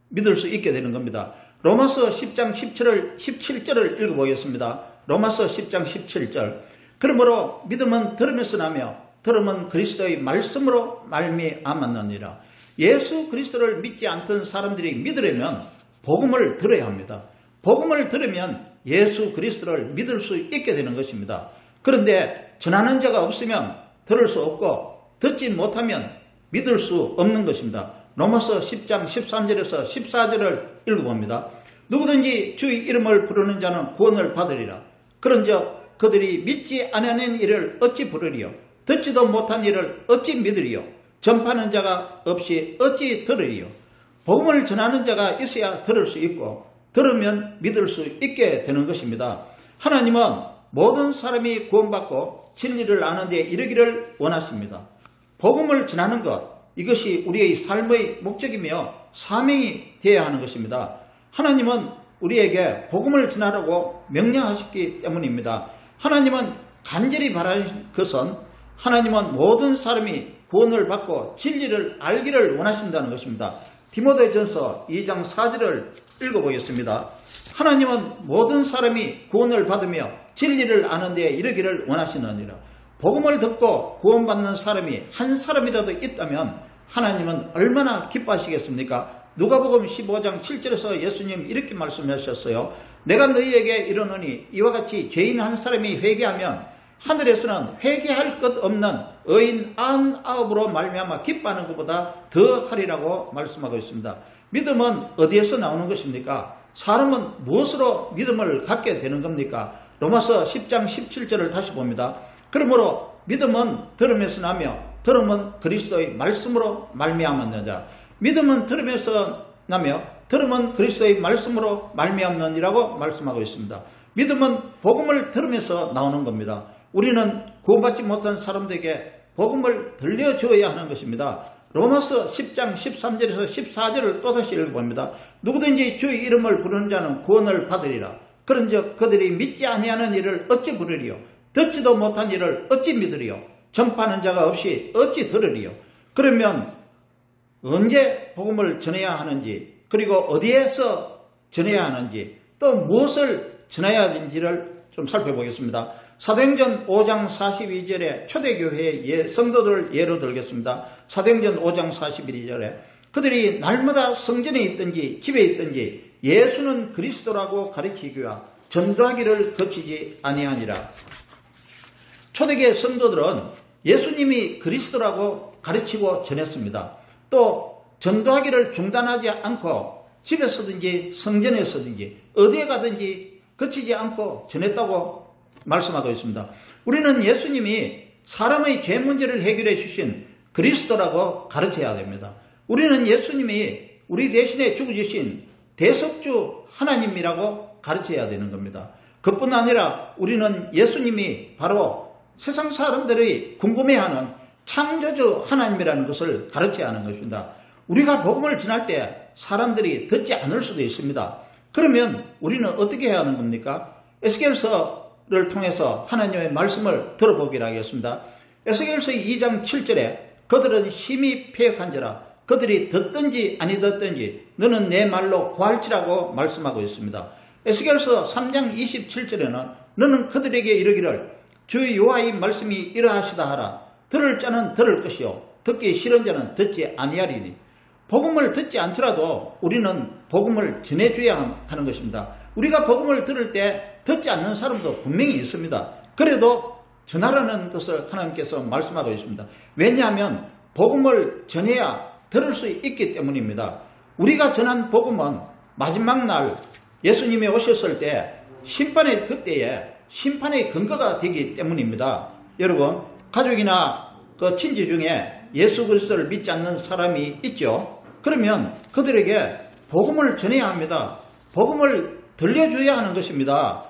믿을 수 있게 되는 겁니다. 로마서 10장 17절을 읽어보겠습니다. 로마서 10장 17절. 그러므로 믿음은 들으면서 나며 들음은 그리스도의 말씀으로 말미암았느니라. 예수 그리스도를 믿지 않던 사람들이 믿으려면 복음을 들어야 합니다. 복음을 들으면 예수 그리스도를 믿을 수 있게 되는 것입니다. 그런데 전하는 자가 없으면 들을 수 없고 듣지 못하면 믿을 수 없는 것입니다. 로마서 10장 13절에서 14절을 읽어봅니다. 누구든지 주의 이름을 부르는 자는 구원을 받으리라. 그런즉 그들이 믿지 아니하는 일을 어찌 부르리요? 듣지도 못한 일을 어찌 믿으리요? 전파하는 자가 없이 어찌 들으리요? 복음을 전하는 자가 있어야 들을 수 있고 들으면 믿을 수 있게 되는 것입니다. 하나님은 모든 사람이 구원받고 진리를 아는 데 이르기를 원하십니다. 복음을 전하는 것, 이것이 우리의 삶의 목적이며 사명이 되어야 하는 것입니다. 하나님은 우리에게 복음을 전하라고 명령하셨기 때문입니다. 하나님은 간절히 바라는 것은 하나님은 모든 사람이 구원을 받고 진리를 알기를 원하신다는 것입니다. 디모데전서 2장 4절을 읽어보겠습니다. 하나님은 모든 사람이 구원을 받으며 진리를 아는 데에 이르기를 원하시느니라. 복음을 듣고 구원받는 사람이 한 사람이라도 있다면 하나님은 얼마나 기뻐하시겠습니까? 누가복음 15장 7절에서 예수님 이렇게 말씀하셨어요. 내가 너희에게 이르노니 이와 같이 죄인 한 사람이 회개하면 하늘에서는 회개할 것 없는 의인 99으로 말미암아 기뻐하는 것보다 더 하리라고 말씀하고 있습니다. 믿음은 어디에서 나오는 것입니까? 사람은 무엇으로 믿음을 갖게 되는 겁니까? 로마서 10장 17절을 다시 봅니다. 그러므로 믿음은 들음에서 나며 들음은 그리스도의 말씀으로 말미암았느니라. 믿음은 들음에서 나며 들음은 그리스도의 말씀으로 말미암느니라고 말씀하고 있습니다. 믿음은 복음을 들으면서 나오는 겁니다. 우리는 구원받지 못한 사람들에게 복음을 들려주어야 하는 것입니다. 로마서 10장 13절에서 14절을 또다시 읽어봅니다. 누구든지 주의 이름을 부르는 자는 구원을 받으리라. 그런즉 그들이 믿지 아니하는 일을 어찌 부르리요? 듣지도 못한 일을 어찌 믿으리요? 전파하는 자가 없이 어찌 들으리요? 그러면 언제 복음을 전해야 하는지, 그리고 어디에서 전해야 하는지, 또 무엇을 전해야 하는지를 좀 살펴보겠습니다. 사도행전 5장 42절에 초대교회의 성도들을 예로 들겠습니다. 사도행전 5장 42절에 그들이 날마다 성전에 있든지 집에 있든지 예수는 그리스도라고 가르치기와 전도하기를 거치지 아니하니라. 초대교회 성도들은 예수님이 그리스도라고 가르치고 전했습니다. 또 전도하기를 중단하지 않고 집에서든지 성전에서든지 어디에 가든지 거치지 않고 전했다고 말씀하고 있습니다. 우리는 예수님이 사람의 죄 문제를 해결해 주신 그리스도라고 가르쳐야 됩니다. 우리는 예수님이 우리 대신에 죽어주신 대속주 하나님이라고 가르쳐야 되는 겁니다. 그뿐 아니라 우리는 예수님이 바로 세상 사람들이 궁금해하는 창조주 하나님이라는 것을 가르쳐야 하는 것입니다. 우리가 복음을 전할 때 사람들이 듣지 않을 수도 있습니다. 그러면 우리는 어떻게 해야 하는 겁니까? 에스겔서를 통해서 하나님의 말씀을 들어보기로 하겠습니다. 에스겔서 2장 7절에 그들은 심히 패역한지라 그들이 듣든지 아니 듣든지 너는 내 말로 구할지라고 말씀하고 있습니다. 에스겔서 3장 27절에는 너는 그들에게 이르기를 주 여호와의 말씀이 이러하시다 하라. 들을 자는 들을 것이요 듣기 싫은 자는 듣지 아니하리니. 복음을 듣지 않더라도 우리는 복음을 전해줘야 하는 것입니다. 우리가 복음을 들을 때 듣지 않는 사람도 분명히 있습니다. 그래도 전하라는 것을 하나님께서 말씀하고 있습니다. 왜냐하면 복음을 전해야 들을 수 있기 때문입니다. 우리가 전한 복음은 마지막 날 예수님이 오셨을 때 심판의 그때에 심판의 근거가 되기 때문입니다. 여러분, 가족이나 그 친지 중에 예수 그리스도를 믿지 않는 사람이 있죠. 그러면 그들에게 복음을 전해야 합니다. 복음을 들려줘야 하는 것입니다.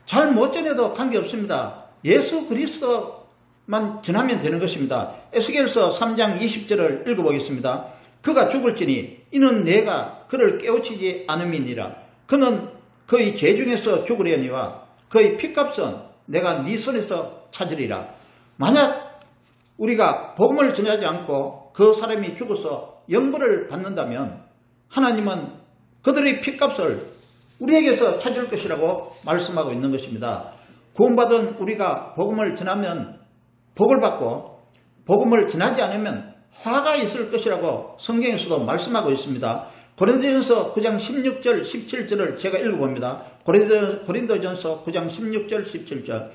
잘 못 전해도 관계없습니다. 예수 그리스도만 전하면 되는 것입니다. 에스겔서 3장 20절을 읽어보겠습니다. 그가 죽을지니 이는 내가 그를 깨우치지 않음이니라. 그는 그의 죄 중에서 죽으려니와 그의 피값은 내가 네 손에서 찾으리라. 만약 우리가 복음을 전하지 않고 그 사람이 죽어서 영벌을 받는다면 하나님은 그들의 피값을 우리에게서 찾을 것이라고 말씀하고 있는 것입니다. 구원받은 우리가 복음을 전하면 복을 받고 복음을 전하지 않으면 화가 있을 것이라고 성경에서도 말씀하고 있습니다. 고린도전서 9장 16절 17절을 제가 읽어봅니다. 고린도전서 9장 16절 17절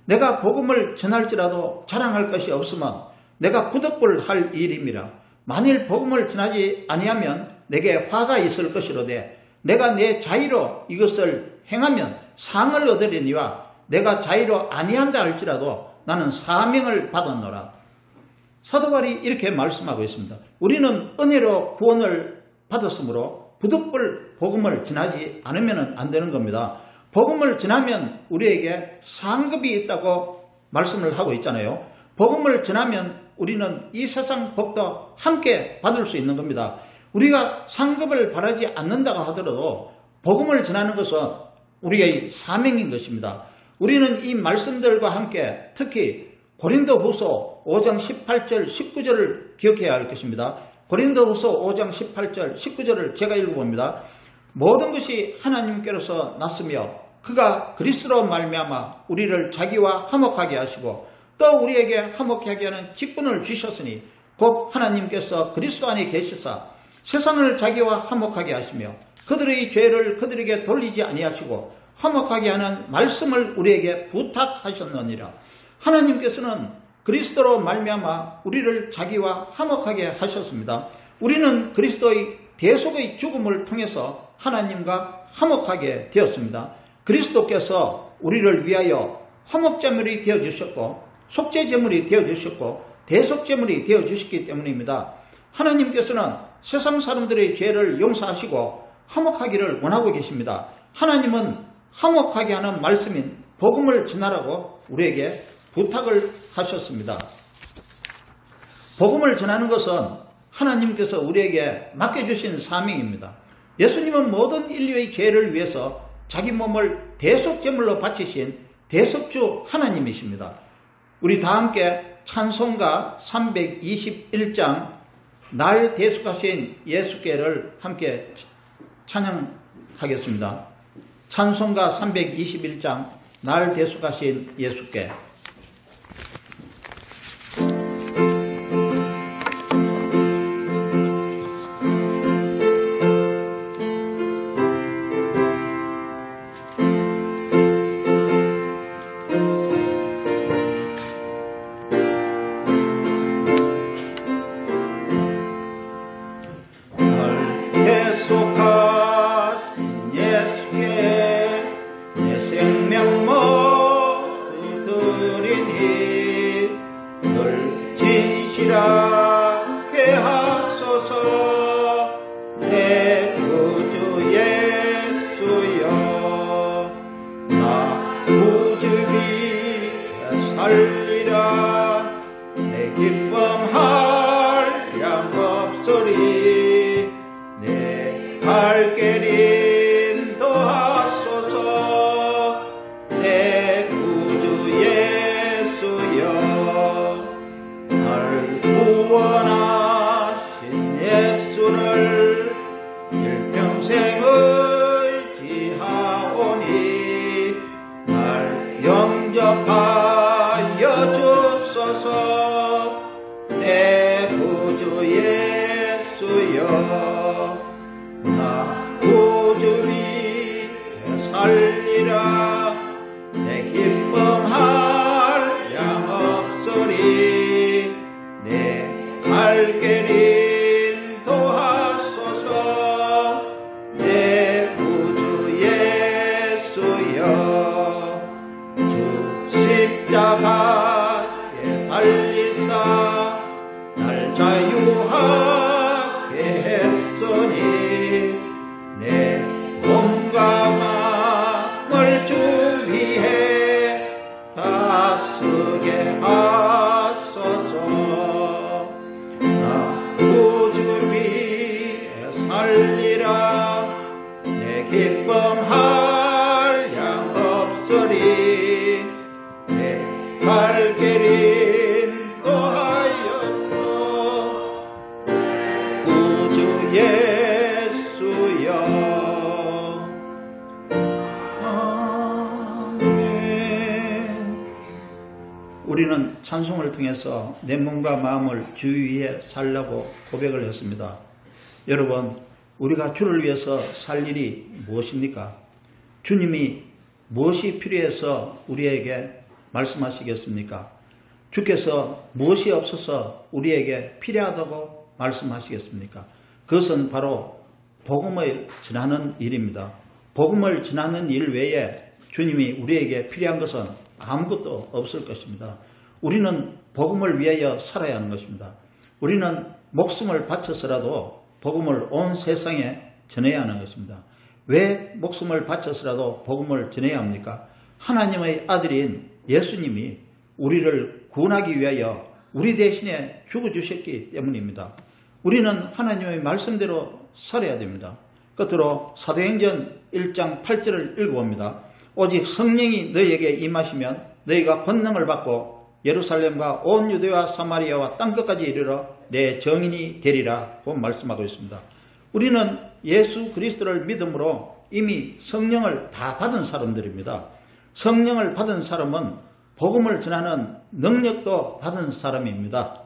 내가 복음을 전할지라도 자랑할 것이 없으면 내가 부득불 할 일임이라. 만일 복음을 전하지 아니하면 내게 화가 있을 것이로되 내가 내 자의로 이것을 행하면 상을 얻으려니와 내가 자의로 아니한다 할지라도 나는 사명을 받았노라. 사도 바울이 이렇게 말씀하고 있습니다. 우리는 은혜로 구원을 받았으므로 부득불 복음을 전하지 않으면 안 되는 겁니다. 복음을 전하면 우리에게 상급이 있다고 말씀을 하고 있잖아요. 복음을 전하면 우리는 이 세상 복도 함께 받을 수 있는 겁니다. 우리가 상급을 바라지 않는다고 하더라도 복음을 전하는 것은 우리의 사명인 것입니다. 우리는 이 말씀들과 함께 특히 고린도후서 5장 18절 19절을 기억해야 할 것입니다. 고린도후서 5장 18절 19절을 제가 읽어봅니다. 모든 것이 하나님께로서 났으며 그가 그리스도로 말미암아 우리를 자기와 화목하게 하시고 또 우리에게 화목하게 하는 직분을 주셨으니 곧 하나님께서 그리스도 안에 계시사 세상을 자기와 화목하게 하시며 그들의 죄를 그들에게 돌리지 아니하시고 화목하게 하는 말씀을 우리에게 부탁하셨느니라. 하나님께서는 그리스도로 말미암아 우리를 자기와 화목하게 하셨습니다. 우리는 그리스도의 대속의 죽음을 통해서 하나님과 화목하게 되었습니다. 그리스도께서 우리를 위하여 화목제물이 되어주셨고 속죄제물이 되어주셨고 대속제물이 되어주셨기 때문입니다. 하나님께서는 세상 사람들의 죄를 용서하시고 화목하기를 원하고 계십니다. 하나님은 화목하게 하는 말씀인 복음을 전하라고 우리에게 부탁을 하셨습니다. 복음을 전하는 것은 하나님께서 우리에게 맡겨주신 사명입니다. 예수님은 모든 인류의 죄를 위해서 자기 몸을 대속제물로 바치신 대속주 하나님이십니다. 우리 다 함께 찬송가 321장 날 대속하신 예수께를 함께 찬양하겠습니다. 찬송가 321장 날 대속하신 예수께.
진실하게 하소서. 내 구주 예수여, 나 우주비 살리라. 내 기쁨할 양 없으리. 내 갈 길 인도하소서. 내 구주 예수여, 날 구원하신 예수를 일평생 의지하오니 날 영접하여 주소서. 내 구주 예수여, 나 구주 위에 살리라. 내 기쁨할 양 없으리. 내 갈 길 인도하소서. 내 구주 예수여, 주 십자가에 달리사 날 자유하게 했으니 내 몸과 마음을 주 위해 다스게 하소서. 나 구주 위에 살리라. 내 기쁨할 양 없으리. 내 갈 길 인도하였소. 구주 예수여,
우리는 찬송을 통해서 내 몸과 마음을 주 위에 살라고 고백을 했습니다. 여러분, 우리가 주를 위해서 살 일이 무엇입니까? 주님이 무엇이 필요해서 우리에게 말씀하시겠습니까? 주께서 무엇이 없어서 우리에게 필요하다고 말씀하시겠습니까? 그것은 바로 복음을 전하는 일입니다. 복음을 전하는 일 외에 주님이 우리에게 필요한 것은 아무것도 없을 것입니다. 우리는 복음을 위하여 살아야 하는 것입니다. 우리는 목숨을 바쳐서라도 복음을 온 세상에 전해야 하는 것입니다. 왜 목숨을 바쳐서라도 복음을 전해야 합니까? 하나님의 아들인 예수님이 우리를 구원하기 위하여 우리 대신에 죽어주셨기 때문입니다. 우리는 하나님의 말씀대로 살아야 됩니다. 끝으로 사도행전 1장 8절을 읽어봅니다. 오직 성령이 너희에게 임하시면 너희가 권능을 받고 예루살렘과 온 유대와 사마리아와 땅끝까지 이르러 내 증인이 되리라 고 말씀하고 있습니다. 우리는 예수 그리스도를 믿음으로 이미 성령을 다 받은 사람들입니다. 성령을 받은 사람은 복음을 전하는 능력도 받은 사람입니다.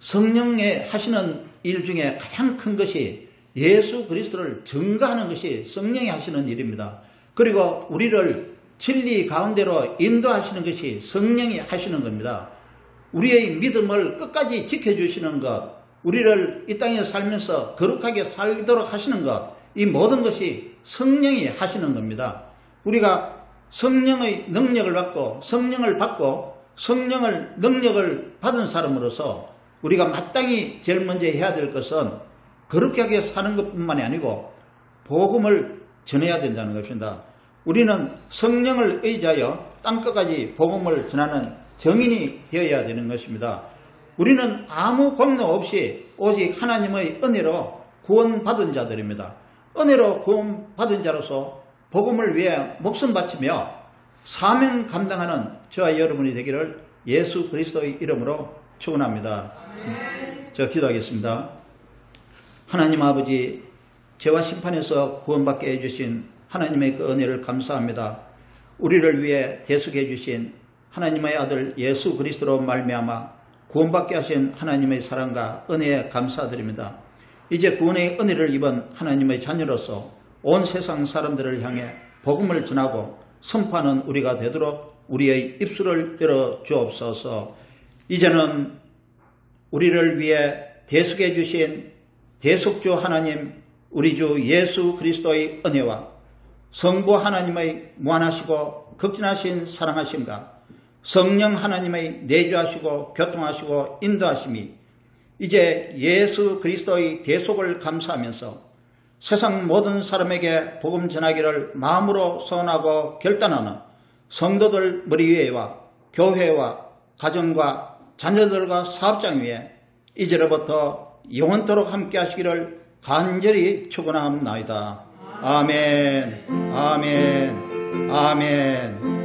성령의 하시는 일 중에 가장 큰 것이 예수 그리스도를 증거하는 것이 성령이 하시는 일입니다. 그리고 우리를 진리 가운데로 인도하시는 것이 성령이 하시는 겁니다. 우리의 믿음을 끝까지 지켜주시는 것, 우리를 이 땅에 살면서 거룩하게 살도록 하시는 것, 이 모든 것이 성령이 하시는 겁니다. 우리가 성령의 능력을 받고 성령을 능력을 받은 사람으로서 우리가 마땅히 제일 먼저 해야 될 것은 거룩하게 사는 것뿐만이 아니고 복음을 전해야 된다는 것입니다. 우리는 성령을 의지하여 땅끝까지 복음을 전하는 증인이 되어야 되는 것입니다. 우리는 아무 공로 없이 오직 하나님의 은혜로 구원받은 자들입니다. 은혜로 구원받은 자로서 복음을 위해 목숨 바치며 사명 감당하는 저와 여러분이 되기를 예수 그리스도의 이름으로 축원합니다. 제가 기도하겠습니다. 하나님 아버지, 죄와 심판에서 구원받게 해주신 하나님의 그 은혜를 감사합니다. 우리를 위해 대속해 주신 하나님의 아들 예수 그리스도로 말미암아 구원받게 하신 하나님의 사랑과 은혜에 감사드립니다. 이제 구원의 은혜를 입은 하나님의 자녀로서 온 세상 사람들을 향해 복음을 전하고 선포하는 우리가 되도록 우리의 입술을 열어 주옵소서. 이제는 우리를 위해 대속해 주신 대속주 하나님 우리 주 예수 그리스도의 은혜와 성부 하나님의 무한하시고 극진하신 사랑하심과 성령 하나님의 내주하시고 교통하시고 인도하심이 이제 예수 그리스도의 대속을 감사하면서 세상 모든 사람에게 복음 전하기를 마음으로 소원하고 결단하는 성도들 머리 위에와 교회와 가정과 자녀들과 사업장 위에 이제로부터 영원토록 함께 하시기를 간절히 축원하옵나이다. 아멘, 아멘, 아멘.